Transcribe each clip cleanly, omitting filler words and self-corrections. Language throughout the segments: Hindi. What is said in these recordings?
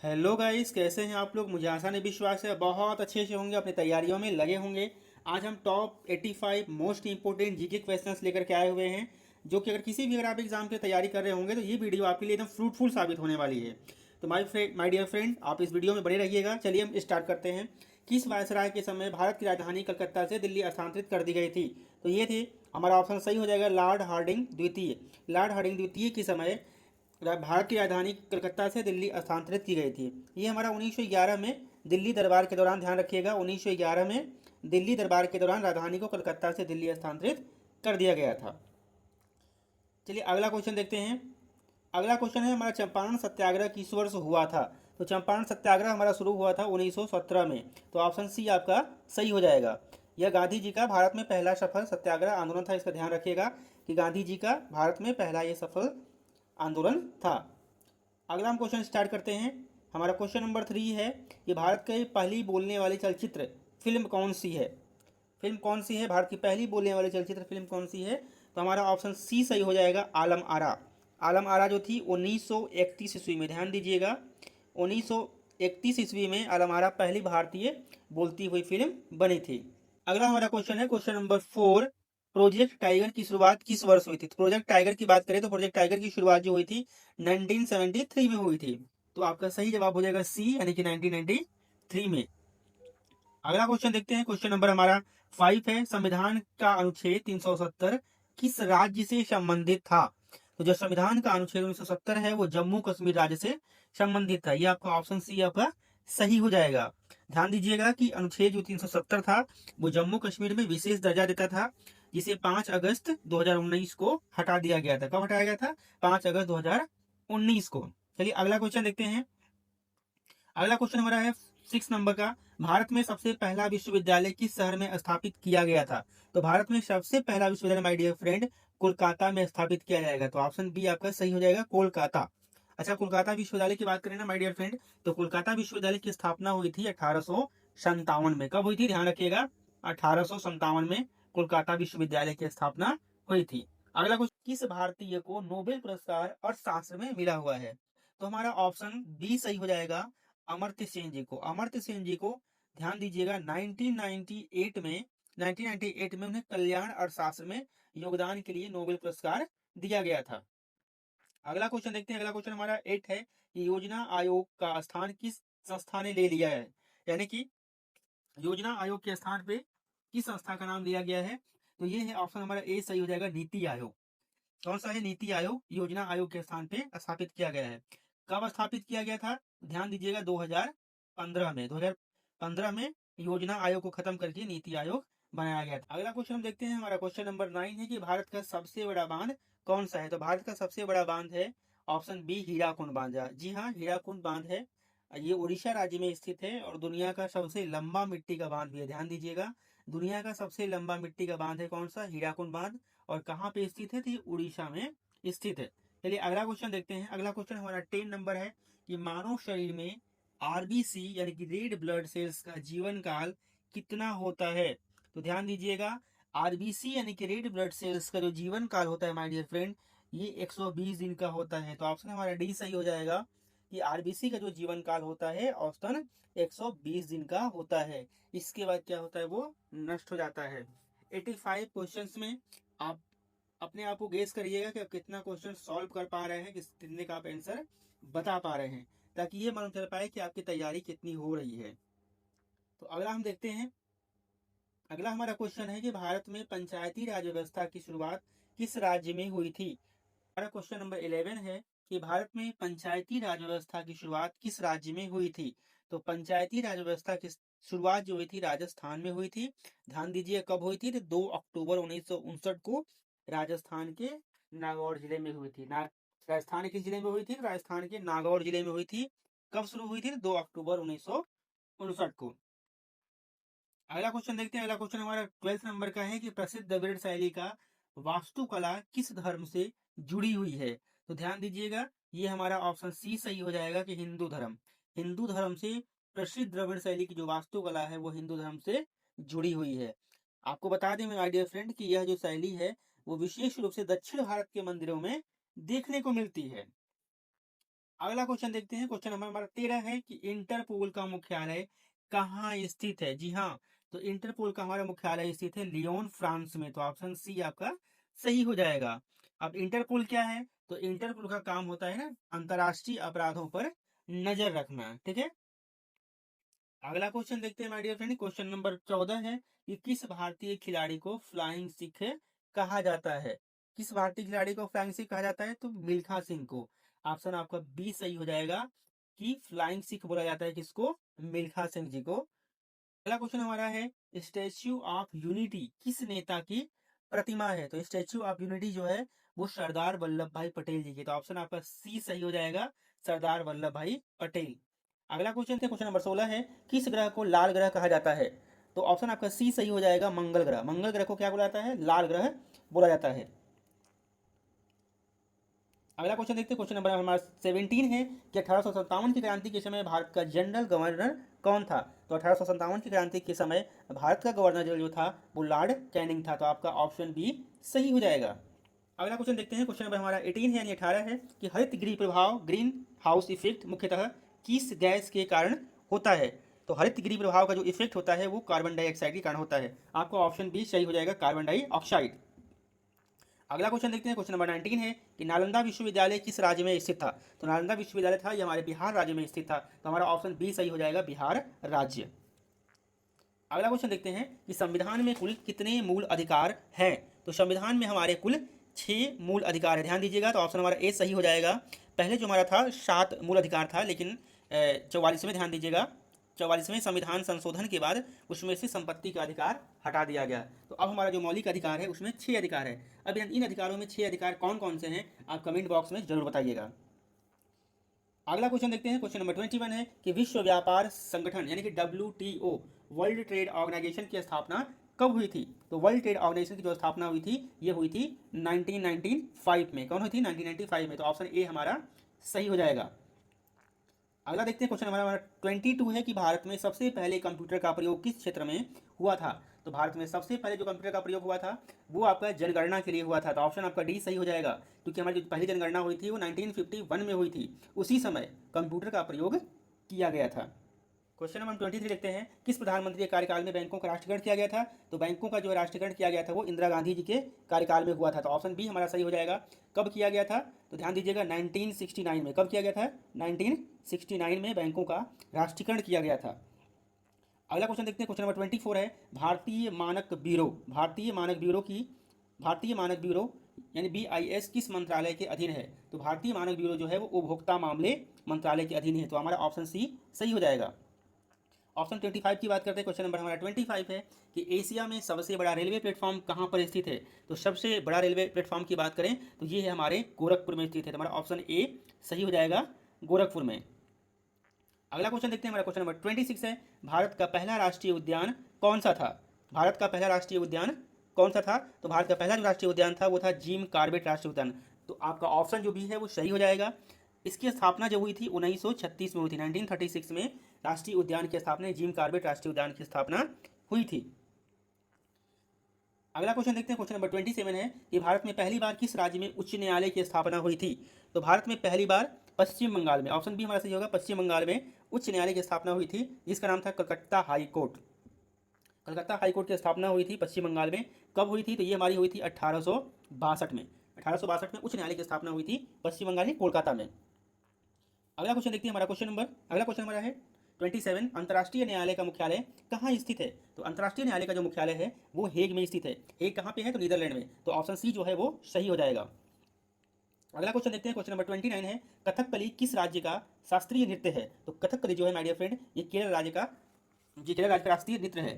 हेलो गाइस, कैसे हैं आप लोग। मुझे आशा नहीं विश्वास है बहुत अच्छे से होंगे, अपनी तैयारियों में लगे होंगे। आज हम top 85 most important GK questions लेकर के आए हुए हैं, जो कि अगर किसी भी अगर आप एग्जाम की तैयारी कर रहे होंगे तो ये वीडियो आपके लिए एकदम फ्रूटफुल साबित होने वाली है। तो माय डियर फ्रेंड, आप इस वीडियो में बने रहिएगा। चलिए हम स्टार्ट करते हैं। किस वायसराय के समय भारत की राजधानी कलकत्ता से दिल्ली स्थानांतरित कर दी गई थी। तो ये थे, हमारा ऑप्शन सही हो जाएगा लॉर्ड हार्डिंग द्वितीय। लॉर्ड हार्डिंग द्वितीय के समय भारत की राजधानी कलकत्ता से दिल्ली स्थानांतरित की गई थी। ये हमारा 1911 में दिल्ली दरबार के दौरान, ध्यान रखिएगा, 1911 में दिल्ली दरबार के दौरान राजधानी को कलकत्ता से दिल्ली स्थानांतरित कर दिया गया था। चलिए अगला क्वेश्चन देखते हैं। अगला क्वेश्चन है हमारा, चंपारण सत्याग्रह किस वर्ष हुआ था। तो चंपारण सत्याग्रह हमारा शुरू हुआ था 1917 में। तो ऑप्शन सी आपका सही हो जाएगा। यह गांधी जी का भारत में पहला सफल सत्याग्रह आंदोलन था। इसका ध्यान रखिएगा कि गांधी जी का भारत में पहला ये सफल आंदोलन था। अगला हम क्वेश्चन स्टार्ट करते हैं। हमारा क्वेश्चन नंबर 3 है, ये भारत की पहली बोलने वाली चलचित्र फिल्म कौन सी है। फिल्म कौन सी है, भारत की पहली बोलने वाली चलचित्र फिल्म कौन सी है। तो हमारा ऑप्शन सी सही हो जाएगा, आलम आरा। आलम आरा जो थी 1931 ईस्वी में, ध्यान दीजिएगा, 1931 ईस्वी में आलम आरा पहली भारतीय बोलती हुई फिल्म बनी थी। अगला हमारा क्वेश्चन है क्वेश्चन नंबर 4, प्रोजेक्ट टाइगर की शुरुआत किस वर्ष हुई थी। तो प्रोजेक्ट टाइगर की बात करें तो प्रोजेक्ट टाइगर की शुरुआत जो हुई थी 1973 में हुई थी। तो आपका सही जवाब हो जाएगा सी, यानी कि 1993 में। अगला क्वेश्चन देखते हैं। क्वेश्चन नंबर हमारा 5 है, संविधान का अनुच्छेद 370 किस राज्य से संबंधित था। तो जो संविधान का अनुच्छेद 370 है वो जम्मू कश्मीर राज्य से संबंधित था। ये आपका ऑप्शन सी आपका सही हो जाएगा। ध्यान दीजिएगा कि अनुच्छेद जो 370 था वो जम्मू कश्मीर में विशेष दर्जा देता था, जिसे 5 अगस्त 2019 को हटा दिया गया था। कब हटाया गया था, 5 अगस्त 2019 को। चलिए अगला क्वेश्चन देखते हैं। अगला क्वेश्चन हमारा है 6 नंबर का, भारत में सबसे पहला विश्वविद्यालय किस शहर में स्थापित किया गया था। तो भारत में सबसे पहला विश्वविद्यालय माय डियर फ्रेंड कोलकाता में स्थापित किया जाएगा। तो ऑप्शन बी आपका सही हो जाएगा, कोलकाता। अच्छा, कोलकाता विश्वविद्यालय की बात करें ना माय डियर फ्रेंड, तो कोलकाता विश्वविद्यालय की स्थापना हुई थी 1857 में। कब हुई थी, ध्यान रखिएगा, 1857 में कोलकाता विश्वविद्यालय की स्थापना हुई थी। अगला क्वेश्चन, किस भारतीय को नोबेल पुरस्कार अर्थशास्त्र में मिला हुआ है। तो हमारा ऑप्शन बी सही हो जाएगा, अमर्त्य सेन जी को। अमर्त्य सेन जी को, ध्यान दीजिएगा, 1998 में उन्हें कल्याण अर्थशास्त्र में योगदान के लिए नोबेल पुरस्कार दिया गया था। अगला क्वेश्चन देखते हैं। अगला क्वेश्चन हमारा 8 है कि योजना आयोग का स्थान किस संस्था ने ले लिया है। यानी कि योजना आयोग के स्थान पे किस संस्था का नाम लिया गया है। तो ये है ऑप्शन हमारा ए सही हो जाएगा, नीति आयोग। कौन सा है, नीति आयोग। योजना आयोग के स्थान पे स्थापित किया गया है। कब स्थापित किया गया था, ध्यान दीजिएगा, 2015 में। 2015 में योजना आयोग को खत्म करके नीति आयोग बनाया गया था। अगला क्वेश्चन हम देखते हैं। हमारा क्वेश्चन नंबर 9 है कि भारत का सबसे बड़ा बांध कौन सा है। तो भारत का सबसे बड़ा बांध है ऑप्शन बी, हीराकुंड बांध। जी हाँ, हीराकुंड बांध है। ये उड़ीसा राज्य में स्थित है और दुनिया का सबसे लंबा मिट्टी का बांध भी है। ध्यान दीजिएगा, दुनिया का सबसे लंबा मिट्टी का बांध है कौन सा, हीराकुंड बांध। और कहाँ पे स्थित है, तो ये उड़ीसा में स्थित है। चलिए अगला क्वेश्चन देखते हैं। अगला क्वेश्चन हमारा 10 नंबर है कि मानव शरीर में आरबीसी यानी कि रेड ब्लड सेल्स का जीवन काल कितना होता है। तो ध्यान दीजिएगा, आरबीसी यानी कि रेड ब्लड सेल्स का जो जीवन काल होता है माय डियर फ्रेंड, ये 120 दिन का होता है। तो ऑप्शन हमारा डी सही हो जाएगा कि आरबीसी का जो जीवन काल होता है औसतन 120 दिन का होता है। इसके बाद क्या होता है, वो नष्ट हो जाता है। 85 क्वेश्चंस में आप अपने आप को गेस करिएगा कि आप कितना क्वेश्चन सॉल्व कर पा रहे हैं, कितने का आप आंसर बता पा रहे हैं, ताकि ये मालूम चल पाए कि आपकी तैयारी कितनी हो रही है। तो अगला हम देखते हैं। अगला हमारा क्वेश्चन है कि भारत में पंचायती राज व्यवस्था की शुरुआत किस राज्य में हुई थी। हमारा क्वेश्चन नंबर 11 है कि भारत में पंचायती राज व्यवस्था की शुरुआत किस राज्य में हुई थी। तो पंचायती राज व्यवस्था की शुरुआत जो हुई थी राजस्थान में हुई थी। ध्यान दीजिए कब हुई थी, तो 2 अक्टूबर 1959 को राजस्थान के नागौर जिले में हुई थी। राजस्थान के जिले में हुई थी, राजस्थान के नागौर जिले में हुई थी। कब शुरू हुई थी, 2 अक्टूबर 1959 को। अगला क्वेश्चन देखते हैं। अगला क्वेश्चन हमारा 12 नंबर का है कि प्रसिद्ध द्रविड़ शैली का वास्तुकला किस धर्म से जुड़ी हुई है। तो ध्यान दीजिएगा, ये हमारा ऑप्शन सी सही हो जाएगा कि हिंदू धर्म। हिंदू धर्म से प्रसिद्ध द्रविड़ शैली की जो वास्तुकला है वो हिंदू धर्म से जुड़ी हुई है। आपको बता दें माय डियर फ्रेंड कि यह जो शैली है वो विशेष रूप से दक्षिण भारत के मंदिरों में देखने को मिलती है। अगला क्वेश्चन देखते हैं। क्वेश्चन नंबर हमारा 13 है कि इंटरपोल का मुख्यालय कहाँ स्थित है। जी हाँ, तो इंटरपोल का हमारा मुख्यालय स्थित है लियोन, फ्रांस में। तो ऑप्शन सी आपका सही हो जाएगा। अब इंटरपोल क्या है, तो इंटरपोल का काम होता है ना अंतर्राष्ट्रीय अपराधों पर नजर रखना। ठीक है, अगला क्वेश्चन देखते हैं my dear friend. Question number 14 है कि किस भारतीय खिलाड़ी को फ्लाइंग सिख कहा जाता है। किस भारतीय खिलाड़ी को फ्लाइंग सिख कहा जाता है, तो मिल्खा सिंह को। ऑप्शन आपका बी सही हो जाएगा कि फ्लाइंग सिख बोला जाता है किसको, मिल्खा सिंह जी को। अगला क्वेश्चन हमारा है स्टेच्यू ऑफ यूनिटी किस नेता की प्रतिमा है। तो स्टेच्यू ऑफ यूनिटी जो है वो सरदार वल्लभ भाई पटेल जी की। तो ऑप्शन आपका सी सही हो जाएगा, सरदार वल्लभ भाई पटेल। अगला क्वेश्चन है, क्वेश्चन नंबर 16 है किस ग्रह को लाल ग्रह कहा जाता है। तो ऑप्शन आपका सी सही हो जाएगा, मंगल ग्रह। मंगल ग्रह को क्या बोला जाता है, लाल ग्रह बोला जाता है। अगला क्वेश्चन देखते हैं। क्वेश्चन नंबर हमारा 17 है कि 1857 की क्रांति के समय भारत का जनरल गवर्नर कौन था। तो 1857 की क्रांति के समय भारत का गवर्नर जनरल जो था वो लॉर्ड कैनिंग था। तो आपका ऑप्शन बी सही हो जाएगा। अगला क्वेश्चन देखते हैं। क्वेश्चन नंबर हमारा 18 है यानी 18 है कि हरित गृह प्रभाव ग्रीन हाउस इफेक्ट मुख्यतः किस गैस के कारण होता है। तो हरित गृह प्रभाव का जो इफेक्ट होता है वो कार्बन डाइऑक्साइड के कारण होता है। आपका ऑप्शन बी सही हो जाएगा, कार्बन डाइऑक्साइड। अगला क्वेश्चन देखते हैं। क्वेश्चन नंबर 19 है कि नालंदा विश्वविद्यालय किस राज्य में स्थित था। तो नालंदा विश्वविद्यालय था ये हमारे बिहार राज्य में स्थित था। तो हमारा ऑप्शन बी सही हो जाएगा, बिहार राज्य। अगला क्वेश्चन देखते हैं कि संविधान में कुल कितने मूल अधिकार हैं। तो संविधान में हमारे कुल 6 मूल अधिकार है। ध्यान दीजिएगा, तो ऑप्शन हमारा ए सही हो जाएगा। पहले जो हमारा था 7 मूल अधिकार था, लेकिन 44 में ध्यान दीजिएगा, 44वें संविधान संशोधन के बाद उसमें से संपत्ति का अधिकार हटा दिया गया। तो अब हमारा जो मौलिक अधिकार है उसमें 6 अधिकार है। अब इन अधिकारों में 6 अधिकार कौन कौन से हैं आप कमेंट बॉक्स में जरूर बताइएगा। अगला क्वेश्चन देखते हैं। क्वेश्चन नंबर 21 है कि विश्व व्यापार संगठन यानी कि WTO वर्ल्ड ट्रेड ऑर्गेनाइजेशन की स्थापना कब हुई थी। तो वर्ल्ड ट्रेड ऑर्गेनाइजेशन की जो स्थापना हुई थी ये हुई थी 1995 में। कौन हुई थी, 1995 में। तो ऑप्शन ए हमारा सही हो जाएगा। अगला देखते हैं। क्वेश्चन हमारा 22 है कि भारत में सबसे पहले कंप्यूटर का प्रयोग किस क्षेत्र में हुआ था। तो भारत में सबसे पहले जो कंप्यूटर का प्रयोग हुआ था वो आपका जनगणना के लिए हुआ था। तो ऑप्शन आपका डी सही हो जाएगा, क्योंकि हमारी जो पहली जनगणना हुई थी वो 1951 में हुई थी। उसी समय कंप्यूटर का प्रयोग किया गया था। क्वेश्चन नंबर 23 देखते हैं। किस प्रधानमंत्री के कार्यकाल में बैंकों का राष्ट्रीयकरण किया गया था। तो बैंकों का जो राष्ट्रीयकरण किया गया था वो इंदिरा गांधी जी के कार्यकाल में हुआ था। तो ऑप्शन बी हमारा सही हो जाएगा। कब किया गया था, तो ध्यान दीजिएगा 1969 में। कब किया गया था, 1969 में बैंकों का राष्ट्रीयकरण किया गया था। अगला क्वेश्चन देखते हैं। क्वेश्चन नंबर 24 है भारतीय मानक ब्यूरो। भारतीय मानक ब्यूरो यानी BIS किस मंत्रालय के अधीन है। तो भारतीय मानक ब्यूरो जो है वो उपभोक्ता मामले मंत्रालय के अधीन है। तो हमारा ऑप्शन सी सही हो जाएगा। ऑप्शन 25 की बात करते हैं। क्वेश्चन नंबर हमारा 25 है कि एशिया में सबसे बड़ा रेलवे प्लेटफॉर्म कहाँ पर स्थित है। तो सबसे बड़ा रेलवे प्लेटफॉर्म की बात करें तो ये है हमारे गोरखपुर में स्थित है। तो हमारा ऑप्शन ए सही हो जाएगा, गोरखपुर में। अगला क्वेश्चन देखते हैं। हमारा क्वेश्चन नंबर 26 है भारत का पहला राष्ट्रीय उद्यान कौन सा था। भारत का पहला राष्ट्रीय उद्यान कौन सा था। तो भारत का पहला जो राष्ट्रीय उद्यान था वो था जिम कॉर्बेट राष्ट्रीय उद्यान। तो आपका ऑप्शन जो बी है वो सही हो जाएगा। इसकी स्थापना जो हुई थी 1936 में हुई थी। 1936 में राष्ट्रीय उद्यान की स्थापना, जिम कॉर्बेट राष्ट्रीय उद्यान की स्थापना हुई थी। अगला क्वेश्चन देखते हैं। क्वेश्चन नंबर 27 है कि भारत में पहली बार किस राज्य में उच्च न्यायालय की स्थापना हुई थी। तो भारत में पहली बार पश्चिम बंगाल में। ऑप्शन बी हमारा सही होगा, पश्चिम बंगाल में उच्च न्यायालय की स्थापना हुई थी जिसका नाम था Calcutta high court. Calcutta high court की स्थापना हुई थी पश्चिम बंगाल में। कब हुई थी, तो ये हमारी हुई थी 1862 में। 1862 में उच्च न्यायालय की स्थापना हुई थी पश्चिम बंगाल में, कोलकाता में। अगला क्वेश्चन देखते हैं। अगला क्वेश्चन हमारा है 27 अंतर्राष्ट्रीय न्यायालय का मुख्यालय कहाँ स्थित है। तो अंतर्राष्ट्रीय न्यायालय का जो मुख्यालय है वो हेग में स्थित है। हेग कहाँ पे है, तो नीदरलैंड में। तो ऑप्शन सी जो है वो सही हो जाएगा। अगला क्वेश्चन देखते हैं। क्वेश्चन नंबर 29 है कथकली किस राज्य का शास्त्रीय नृत्य है। तो कथकली जो है माय डियर फ्रेंड ये केरल राज्य का राष्ट्रीय नृत्य है।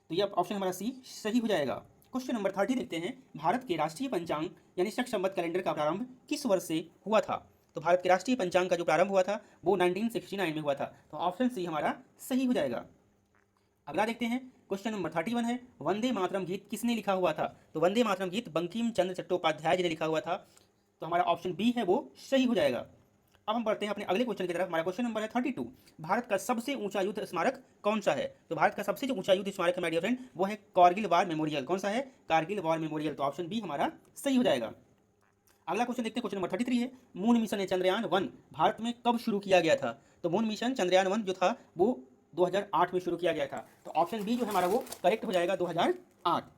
तो ये ऑप्शन हमारा सी सही हो जाएगा। क्वेश्चन नंबर 30 देखते हैं। भारत के राष्ट्रीय पंचांग यानी शक संवत कैलेंडर का प्रारंभ किस वर्ष से हुआ था। तो भारत के राष्ट्रीय पंचांग का जो प्रारंभ हुआ था वो 1969 में हुआ था। तो ऑप्शन सी हमारा सही हो जाएगा। अगला देखते हैं। क्वेश्चन नंबर 31 है वंदे मातरम गीत किसने लिखा हुआ था। तो वंदे मातरम गीत बंकिम चंद्र चट्टोपाध्याय जी ने लिखा हुआ था। तो हमारा ऑप्शन बी है वो सही हो जाएगा। अब हम बढ़ते हैं अपने अगले क्वेश्चन की तरफ। हमारा क्वेश्चन नंबर है 32 भारत का सबसे ऊंचा युद्ध स्मारक कौन सा है। तो भारत का सबसे जो ऊंचा युद्ध स्मारक है माय डियर फ्रेंड वो है कारगिल वार मेमोरियल। कौन सा है, कारगिल वार मेमोरियल। तो ऑप्शन बी हमारा सही हो जाएगा। अगला क्वेश्चन देखते हैं, क्वेश्चन नंबर 33 है, मून मिशन है चंद्रयान 1 भारत में कब शुरू किया गया था? तो मून मिशन चंद्रयान 1 जो था वो 2008 में शुरू किया गया था। तो ऑप्शन बी जो है हमारा वो करेक्ट हो जाएगा, 2008।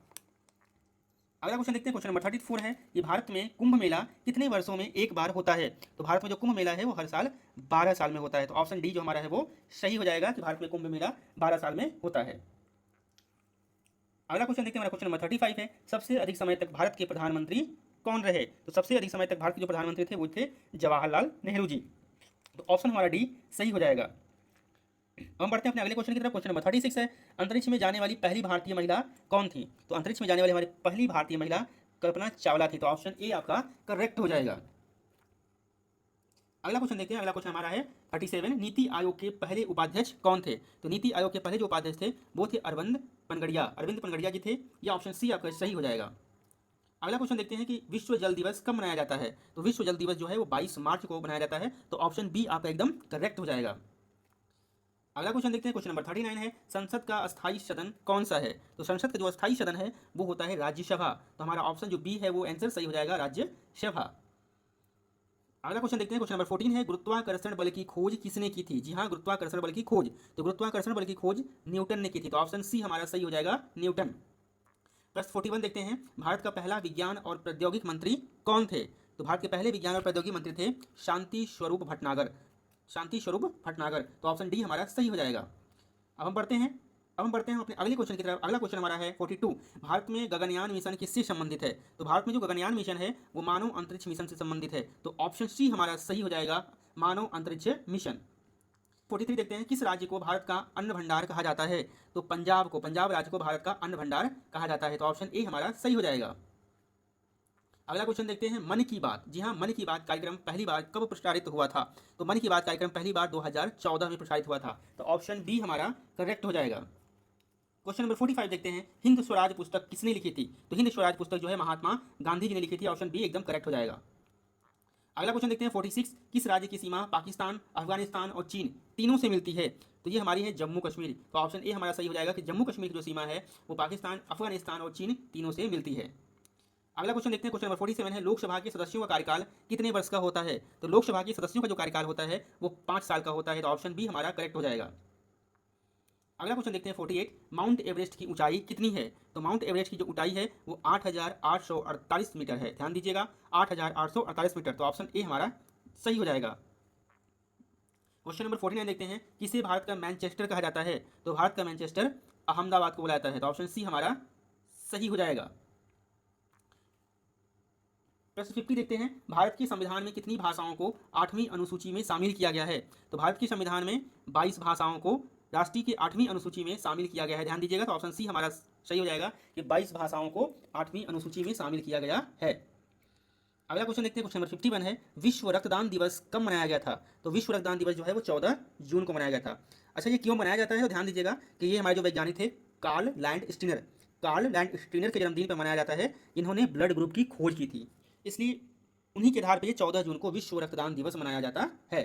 अगला क्वेश्चन देखते हैं, क्वेश्चन नंबर 34 है, ये भारत में कुंभ मेला कितने वर्षों में एक बार होता है? तो भारत में जो कुंभ मेला है वो हर साल 12 साल में होता है। तो ऑप्शन डी जो हमारा है वो सही हो जाएगा कि भारत में कुंभ मेला 12 साल में होता है। अगला क्वेश्चन देखते हैं, हमारा क्वेश्चन नंबर 35 है, सबसे अधिक समय तक भारत के प्रधानमंत्री कौन रहे? तो सबसे अधिक समय तक भारत के जो प्रधानमंत्री थे वो थे जवाहरलाल नेहरू जी। तो ऑप्शन हमारा डी सही हो जाएगा। हम बढ़ते हैं अपने अगले क्वेश्चन की तरफ। क्वेश्चन नंबर 36 है, अंतरिक्ष में जाने वाली पहली भारतीय महिला कौन थी? तो अंतरिक्ष में जाने वाली हमारी पहली भारतीय महिला कल्पना चावला थी। तो ऑप्शन ए आपका करेक्ट हो जाएगा। अगला क्वेश्चन देखते हैं, अगला क्वेश्चन हमारा है 37, नीति आयोग के पहले उपाध्यक्ष कौन थे? तो नीति आयोग के पहले जो उपाध्यक्ष थे वो थे अरविंद पनगड़िया जी थे। यह ऑप्शन सी आपका सही हो जाएगा। अगला क्वेश्चन देखते हैं कि विश्व जल दिवस कब मनाया जाता है? तो विश्व जल दिवस जो है वो 22 मार्च को मनाया जाता है। तो ऑप्शन बी आपका एकदम करेक्ट हो जाएगा। अगला क्वेश्चन देखते हैं, क्वेश्चन नंबर 39 है, संसद का अस्थायी सदन कौन सा है? तो संसद का जो अस्थायी सदन है वो होता है राज्यसभा। तो हमारा ऑप्शन जो बी है वो आंसर सही हो जाएगा, राज्यसभा। अगला क्वेश्चन देखते हैं, क्वेश्चन नंबर 14 है, गुरुत्वाकर्षण बल की खोज किसने की थी? जी हाँ, गुरुत्वाकर्षण बल की खोज। तो गुरुत्वाकर्षण बल की खोज न्यूटन ने की थी। तो ऑप्शन सी हमारा सही हो जाएगा, न्यूटन। प्रश्न 41 देखते हैं, भारत का पहला विज्ञान और प्रौद्योगिक मंत्री कौन थे? तो भारत के पहले विज्ञान और प्रौद्योगिक मंत्री थे शांति स्वरूप भटनागर। तो ऑप्शन डी हमारा सही हो जाएगा। अब हम बढ़ते हैं अपने अगले क्वेश्चन की तरफ। अगला क्वेश्चन हमारा है 42, भारत में गगनयान मिशन किससे संबंधित है? तो भारत में जो गगनयान मिशन है वो मानव अंतरिक्ष मिशन से संबंधित है। तो ऑप्शन सी हमारा सही हो जाएगा, मानव अंतरिक्ष मिशन। 43 देखते हैं, किस राज्य को भारत का अन्न भंडार कहा जाता है? तो पंजाब राज्य को भारत का अन्न भंडार कहा जाता है। तो ऑप्शन ए हमारा सही हो जाएगा। अगला क्वेश्चन देखते हैं, मन की बात। जी हाँ, मन की बात कार्यक्रम पहली बार कब प्रसारित हुआ था? तो मन की बात कार्यक्रम पहली बार 2014 में प्रसारित हुआ था। तो ऑप्शन बी हमारा करेक्ट हो जाएगा। क्वेश्चन नंबर 45 देखते हैं, हिंद स्वराज पुस्तक किसने लिखी थी? तो हिंद स्वराज पुस्तक जो है महात्मा गांधी जी ने लिखी थी। ऑप्शन बी एकदम करेक्ट हो जाएगा। अगला क्वेश्चन देखते हैं 46, किस राज्य की सीमा पाकिस्तान, अफगानिस्तान और चीन तीनों से मिलती है? तो ये हमारी है जम्मू कश्मीर। तो ऑप्शन ए हमारा सही हो जाएगा कि जम्मू कश्मीर की जो सीमा है वो पाकिस्तान, अफगानिस्तान और चीन तीनों से मिलती है। अगला क्वेश्चन देखते हैं, क्वेश्चन नंबर 47 है, लोकसभा के सदस्यों का कार्यकाल कितने वर्ष का होता है? तो लोकसभा के सदस्यों का जो कार्यकाल होता है वो 5 साल का होता है। तो ऑप्शन बी हमारा करेक्ट हो जाएगा। अगला क्वेश्चन देखते हैं 48, माउंट एवरेस्ट की ऊंचाई कितनी है? तो माउंट एवरेस्ट की जो ऊंचाई है वो 8,848 मीटर है। ध्यान दीजिएगा, 8,848 मीटर। तो ऑप्शन ए हमारा सही हो जाएगा। क्वेश्चन नंबर 49 देखते हैं, किसे भारत का मैनचेस्टर कहा जाता है? तो भारत का मैनचेस्टर अहमदाबाद को बोला जाता है। तो ऑप्शन सी हमारा सही हो जाएगा। प्रश्न 50 देखते हैं, भारत के संविधान में कितनी भाषाओं को 8वीं अनुसूची में शामिल किया गया है? तो भारत के संविधान में 22 भाषाओं को राष्ट्रीय की 8वीं अनुसूची में शामिल किया गया है। ध्यान दीजिएगा, तो ऑप्शन सी हमारा सही हो जाएगा कि 22 भाषाओं को 8वीं अनुसूची में शामिल किया गया है। अगला क्वेश्चन देखते हैं, क्वेश्चन नंबर 51 है, विश्व रक्तदान दिवस कब मनाया गया था? तो विश्व रक्तदान दिवस जो है वो 14 जून को मनाया गया था। अच्छा, ये क्यों मनाया जाता है? तो ध्यान दीजिएगा कि ये हमारे जो वैज्ञानिक थे कार्ल लैंड स्टीनर के जन्मदिन पर मनाया जाता है। इन्होंने ब्लड ग्रुप की खोज की थी, इसलिए उन्हीं के आधार पर 14 जून को विश्व रक्तदान दिवस मनाया जाता है।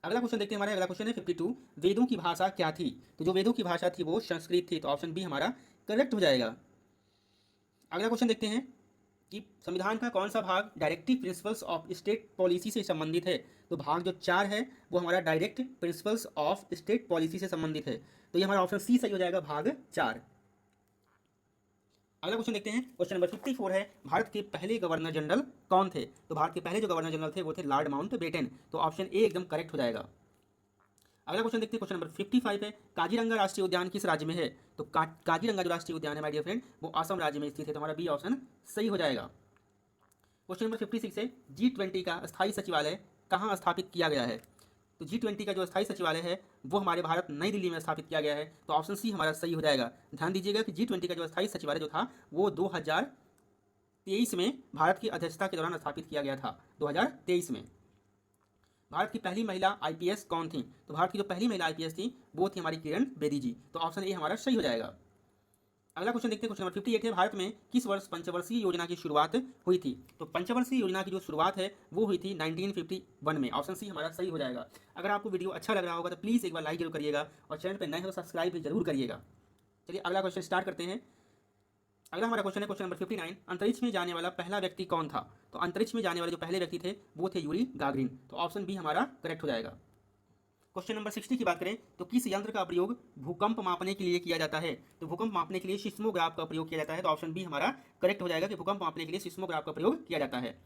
अगला क्वेश्चन देखते हैं, हमारा अगला क्वेश्चन है 52, वेदों की भाषा क्या थी? तो जो वेदों की भाषा थी वो संस्कृत थी। तो ऑप्शन बी हमारा करेक्ट हो जाएगा। अगला क्वेश्चन देखते हैं कि संविधान का कौन सा भाग directive principles of state policy से संबंधित है? तो भाग जो 4 है वो हमारा direct principles of state policy से संबंधित है। तो ये हमारा ऑप्शन सी सही हो जाएगा, भाग 4। अगला क्वेश्चन देखते हैं, क्वेश्चन नंबर 54 है, भारत के पहले गवर्नर जनरल कौन थे? तो भारत के पहले जो गवर्नर जनरल थे वो थे लॉर्ड माउंटबेटन। तो ऑप्शन ए एकदम करेक्ट हो जाएगा। अगला क्वेश्चन देखते हैं, क्वेश्चन नंबर 55 है, काजीरंगा राष्ट्रीय उद्यान किस राज्य में है? तो काजीरंगा जो राष्ट्रीय उद्यान है माय डियर फ्रेंड वो असम राज्य में स्थित है। तो हमारा बी ऑप्शन सही हो जाएगा। क्वेश्चन नंबर 56 है, G20 का स्थायी सचिवालय कहाँ स्थापित किया गया है? तो G20 का जो स्थायी सचिवालय है वो हमारे भारत नई दिल्ली में स्थापित किया गया है। तो ऑप्शन सी हमारा सही हो जाएगा। ध्यान दीजिएगा कि G20 का जो स्थायी सचिवालय जो था वो 2023 में भारत की अध्यक्षता के दौरान स्थापित किया गया था। 2023 में। भारत की पहली महिला IPS कौन थी? तो भारत की जो पहली महिला IPS थी वो थी हमारी किरण बेदी जी। तो ऑप्शन ए हमारा सही हो जाएगा। अगला क्वेश्चन देखते हैं, क्वेश्चन नंबर 58 है, भारत में किस वर्ष पंचवर्षीय योजना की शुरुआत हुई थी? तो पंचवर्षीय योजना की जो शुरुआत है वो हुई थी 1951 में। ऑप्शन सी हमारा सही हो जाएगा। अगर आपको वीडियो अच्छा लग रहा होगा तो प्लीज़ एक बार लाइक जरूर करिएगा और चैनल पर नए हो तो सब्सक्राइब भी जरूर करिएगा। चलिए अगला क्वेश्चन स्टार्ट करते हैं। अगला हमारा क्वेश्चन है क्वेश्चन नंबर 59, अंतरिक्ष में जाने वाला पहला व्यक्ति कौन था? तो अंतरिक्ष में जाने वाले जो पहले व्यक्ति थे वो थे यूरी गागरिन, तो ऑप्शन बी हमारा करेक्ट हो जाएगा। क्वेश्चन नंबर 60 की बात करें तो किस यंत्र का प्रयोग भूकंप मापने के लिए किया जाता है? तो भूकंप मापने के लिए सिस्मोग्राफ का प्रयोग किया जाता है, तो ऑप्शन बी हमारा करेक्ट हो जाएगा कि भूकंप मापने के लिए सिस्मोग्राफ का प्रयोग किया जाता है।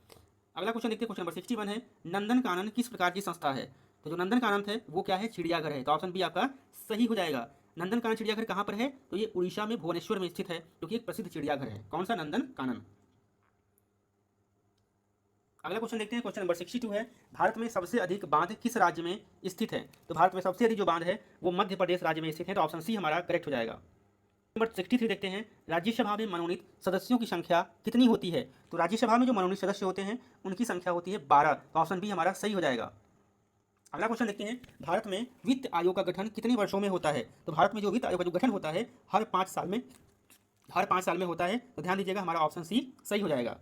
अगला क्वेश्चन देखते हैं क्वेश्चन नंबर 61 है, नंदनकानन किस प्रकार की संस्था है? तो जो नंदनकानन है वो क्या है? चिड़ियाघर है, तो ऑप्शन बी आपका सही हो जाएगा। नंदनकानन चिड़ियाघर कहाँ पर है? तो ये उड़ीसा में भुवनेश्वर में स्थित है, जो कि एक प्रसिद्ध चिड़ियाघर है। कौन सा? नंदनकानन। अगला क्वेश्चन देखते हैं क्वेश्चन नंबर 62 है, भारत में सबसे अधिक बांध किस राज्य में स्थित है? तो भारत में सबसे अधिक जो बांध है वो मध्य प्रदेश राज्य में स्थित है, तो ऑप्शन सी हमारा करेक्ट हो जाएगा। नंबर 63 देखते हैं, राज्यसभा में मनोनीत सदस्यों की संख्या कितनी होती है? तो राज्यसभा में जो मनोनीत सदस्य होते हैं उनकी संख्या होती है 12, तो ऑप्शन बी हमारा सही हो जाएगा। अगला क्वेश्चन देखते हैं, भारत में वित्त आयोग का गठन कितने वर्षों में होता है? तो भारत में जो वित्त आयोग का जो गठन होता है हर 5 साल में होता है, तो ध्यान दीजिएगा हमारा ऑप्शन सी सही हो जाएगा।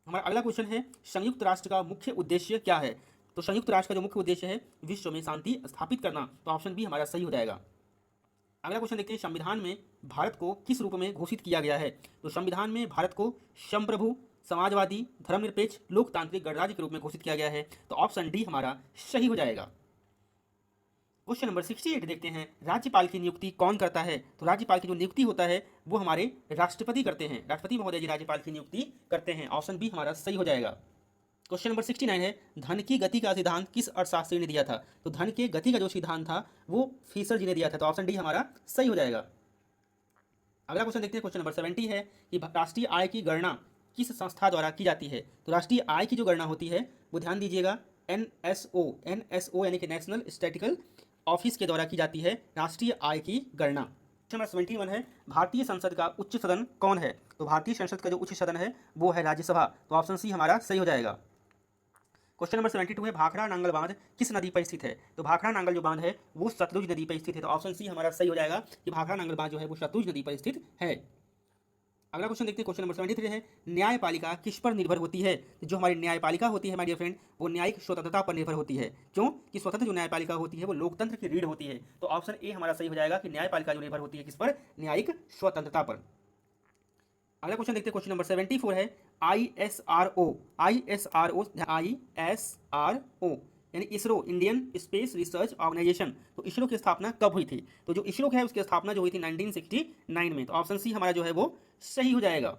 हमारा अगला क्वेश्चन है, संयुक्त राष्ट्र का मुख्य उद्देश्य क्या है? तो संयुक्त राष्ट्र का जो मुख्य उद्देश्य है विश्व में शांति स्थापित करना, तो ऑप्शन बी हमारा सही हो जाएगा। अगला क्वेश्चन देखते हैं, संविधान में भारत को किस रूप में घोषित किया गया है? तो संविधान में भारत को संप्रभु, समाजवादी, धर्मनिरपेक्ष, लोकतांत्रिक गणराज्य के रूप में घोषित किया गया है, तो ऑप्शन डी हमारा सही हो जाएगा। क्वेश्चन नंबर 68 देखते हैं, राज्यपाल की नियुक्ति कौन करता है? तो राज्यपाल की जो नियुक्ति होता है वो हमारे राष्ट्रपति करते हैं, राष्ट्रपति महोदय जी राज्यपाल की नियुक्ति करते हैं, ऑप्शन बी हमारा सही हो जाएगा। क्वेश्चन नंबर 69 है, धन की गति का सिद्धांत किस अर्थशास्त्री ने दिया था? तो धन के गति का जो सिद्धांत था वो फीसर जी ने दिया था, तो ऑप्शन डी हमारा सही हो जाएगा। अगला क्वेश्चन देखते हैं क्वेश्चन नंबर 70 है कि राष्ट्रीय आय की गणना किस संस्था द्वारा की जाती है? तो राष्ट्रीय आय की जो गणना होती है वो ध्यान दीजिएगा एनएसओ यानी कि नेशनल स्टैटिकल ऑफिस के द्वारा की जाती है राष्ट्रीय आय की गणना। क्वेश्चन नंबर 71 है, भारतीय संसद का उच्च सदन कौन है? तो भारतीय संसद का जो उच्च सदन है वो है राज्यसभा, तो ऑप्शन सी हमारा सही हो जाएगा। क्वेश्चन नंबर 72 है, भाखड़ा नांगल बांध किस नदी पर स्थित है? तो भाखड़ा नांगल जो बांध है वो सतलुज नदी पर स्थित है, तो ऑप्शन सी हमारा सही हो जाएगा कि भाखड़ा नांगल बांध जो है वो सतलुज नदी पर स्थित है। अगला क्वेश्चन देखते हैं क्वेश्चन नंबर 73 है, न्यायपालिका किस पर निर्भर होती है? तो जो हमारी न्यायपालिका होती है माय डियर फ्रेंड वो न्यायिक स्वतंत्रता पर निर्भर होती है। क्यों? कि स्वतंत्र जो न्यायपालिका होती है वो लोकतंत्र की रीढ़ होती है, तो ऑप्शन ए हमारा सही हो जाएगा कि न्यायपालिका जो निर्भर होती है किस पर? न्यायिक स्वतंत्रता पर। अगला क्वेश्चन देखते हैं क्वेश्चन नंबर 74 है, ISRO यानी ISRO, Indian space research organisation, तो इसरो की स्थापना कब हुई थी? तो जो इसरो है उसकी स्थापना जो हुई थी 1969 में, तो ऑप्शन सी हमारा जो है वो सही हो जाएगा।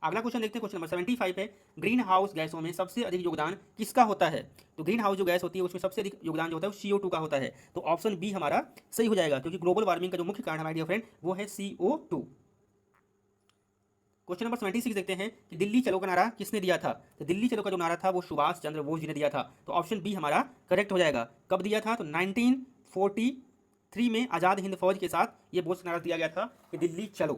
अगला क्वेश्चन देखते हैं क्वेश्चन नंबर 75 है, ग्रीन हाउस गैसों में सबसे अधिक योगदान किसका होता है? तो ग्रीन हाउस जो गैस होती है उसमें सबसे अधिक योगदान जो होता है वो CO2 का होता है, तो ऑप्शन बी हमारा सही हो जाएगा, क्योंकि ग्लोबल वार्मिंग का जो मुख्य कारण है माय डियर फ्रेंड वो है CO2। क्वेश्चन नंबर 76 देखते हैं कि दिल्ली चलो का नारा किसने दिया था? तो दिल्ली चलो का जो नारा था वो सुभाष चंद्र बोस जी ने दिया था, तो ऑप्शन बी हमारा करेक्ट हो जाएगा। कब दिया था? तो 1943 में आज़ाद हिंद फौज के साथ ये बोस नारा दिया गया था कि दिल्ली चलो।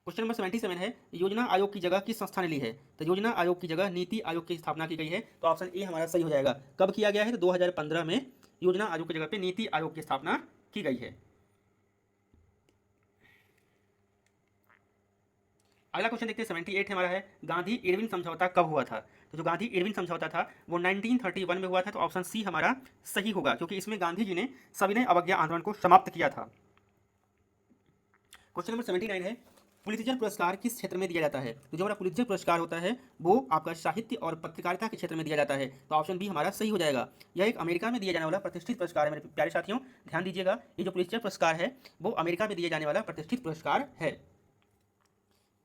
क्वेश्चन नंबर 77 है, योजना आयोग की जगह किस संस्था ने ली है? तो योजना आयोग की जगह नीति आयोग की स्थापना की गई है, तो ऑप्शन ए हमारा सही हो जाएगा। कब किया गया है? तो 2015 में योजना आयोग की जगह पे नीति आयोग की स्थापना की गई है। अगला क्वेश्चन देखते हैं 78 हमारा है, गांधी इरविन समझौता कब हुआ था? तो जो गांधी इरविन समझौता था वो 1931 में हुआ था, तो ऑप्शन सी हमारा सही होगा, क्योंकि इसमें गांधी जी ने सविनय अवज्ञा आंदोलन को समाप्त किया था। क्वेश्चन नंबर 79 है, पुलित्जर पुरस्कार किस क्षेत्र में दिया जाता है? तो जो हमारा पुलित्जर पुरस्कार होता है वो आपका साहित्य और पत्रकारिता के क्षेत्र में दिया जाता है, तो ऑप्शन बी हमारा सही हो जाएगा। यह एक अमेरिका में दिया जाने वाला प्रतिष्ठित पुरस्कार है मेरे प्यारे साथियों, ध्यान दीजिएगा, ये जो पुलित्जर पुरस्कार है वो अमेरिका में दिए जाने वाला प्रतिष्ठित पुरस्कार है।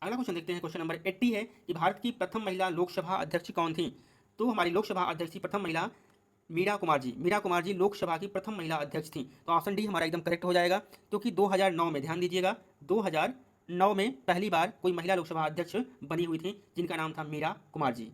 अगला क्वेश्चन देखते हैं क्वेश्चन नंबर 80 है कि भारत की प्रथम महिला लोकसभा अध्यक्ष कौन थी? तो हमारी लोकसभा अध्यक्ष की प्रथम महिला मीरा कुमार जी लोकसभा की प्रथम महिला अध्यक्ष थी, तो ऑप्शन डी हमारा एकदम करेक्ट हो जाएगा, क्योंकि 2009 में, ध्यान दीजिएगा, 2009 में पहली बार कोई महिला लोकसभा अध्यक्ष बनी हुई थी जिनका नाम था मीरा कुमार जी।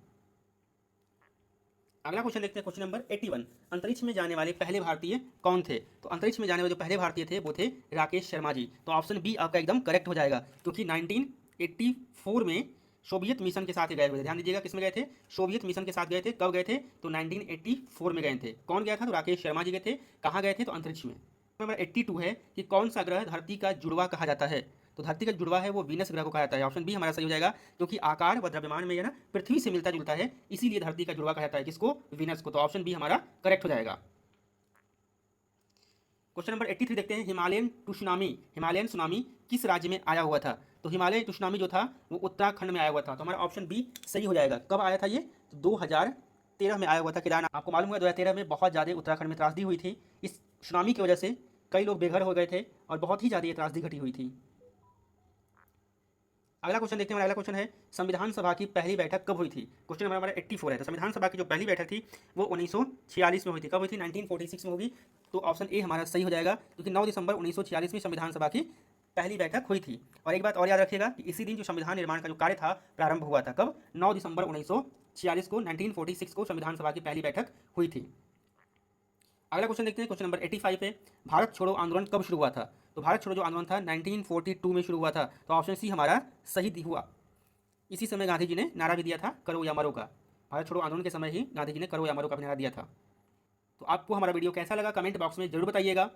अगला क्वेश्चन देखते हैं क्वेश्चन नंबर 81, अंतरिक्ष में जाने वाले पहले भारतीय कौन थे? तो अंतरिक्ष में जाने वाले जो पहले भारतीय थे वो थे राकेश शर्मा जी, तो ऑप्शन बी आपका एकदम करेक्ट हो जाएगा, क्योंकि 1984 में सोवियत मिशन के साथ गए हुए थे। ध्यान दीजिएगा किसमें गए थे? सोवियत मिशन के साथ गए थे। कब गए थे? तो 1984 में गए थे। कौन गया था? तो राकेश शर्मा जी गए थे। कहाँ गए थे? तो अंतरिक्ष में। नंबर 82 है कि कौन सा ग्रह धरती का जुड़वा कहा जाता है? तो धरती का जुड़वा है वो वीनस ग्रह को कहा जाता है। ऑप्शन बी हमारा सही हो जाएगा, क्योंकि आकार व द्रव्यमान में ना पृथ्वी से मिलता जुलता है, इसीलिए धरती का जुड़वा कहा जाता है। किसको? वीनस को। तो ऑप्शन बी हमारा करेक्ट हो जाएगा। क्वेश्चन नंबर 83 देखते हैं, हिमालयन सुनामी किस राज्य में आया हुआ था? तो हिमालय सुनामी जो था वो उत्तराखंड में आया हुआ था, तो हमारा ऑप्शन बी सही हो जाएगा। कब आया था ये? तो 2013 में आया हुआ था केदारनाथ। आपको मालूम है 2013 में बहुत ज़्यादा उत्तराखंड में त्रासदी हुई थी। इस सुनामी की वजह से कई लोग बेघर हो गए थे और बहुत ही ज़्यादा ये त्रासदी घटी हुई थी। अगला क्वेश्चन देखते हैं। हमारा अगला क्वेश्चन है, संविधान सभा की पहली बैठक कब हुई थी? क्वेश्चन नंबर हमारा 84 है। तो संविधान सभा की जो पहली बैठक थी वो 1946 में हुई थी। कब हुई थी? 1946 में होगी। तो ऑप्शन ए हमारा सही हो जाएगा, क्योंकि 9 दिसंबर 1946 में संविधान सभा की पहली बैठक हुई थी। और एक बात और याद रखिएगा कि इसी दिन जो संविधान निर्माण का जो कार्य था प्रारंभ हुआ था। कब? 9 दिसंबर 1946 को, 1946 को संविधान सभा की पहली बैठक हुई थी। अगला क्वेश्चन देखते हैं। क्वेश्चन नंबर 85 पे, भारत छोड़ो आंदोलन कब शुरू हुआ था? तो भारत छोड़ो जो आंदोलन था 1942 में शुरू हुआ था। तो ऑप्शन सी हमारा सही हुआ। इसी समय गांधी जी ने नारा भी दिया था, करो या मरो का। भारत छोड़ो आंदोलन के समय ही गांधी जी ने करो या मरो का भी नारा दिया था। तो आपको हमारा वीडियो कैसा लगा कमेंट बॉक्स में जरूर बताइएगा।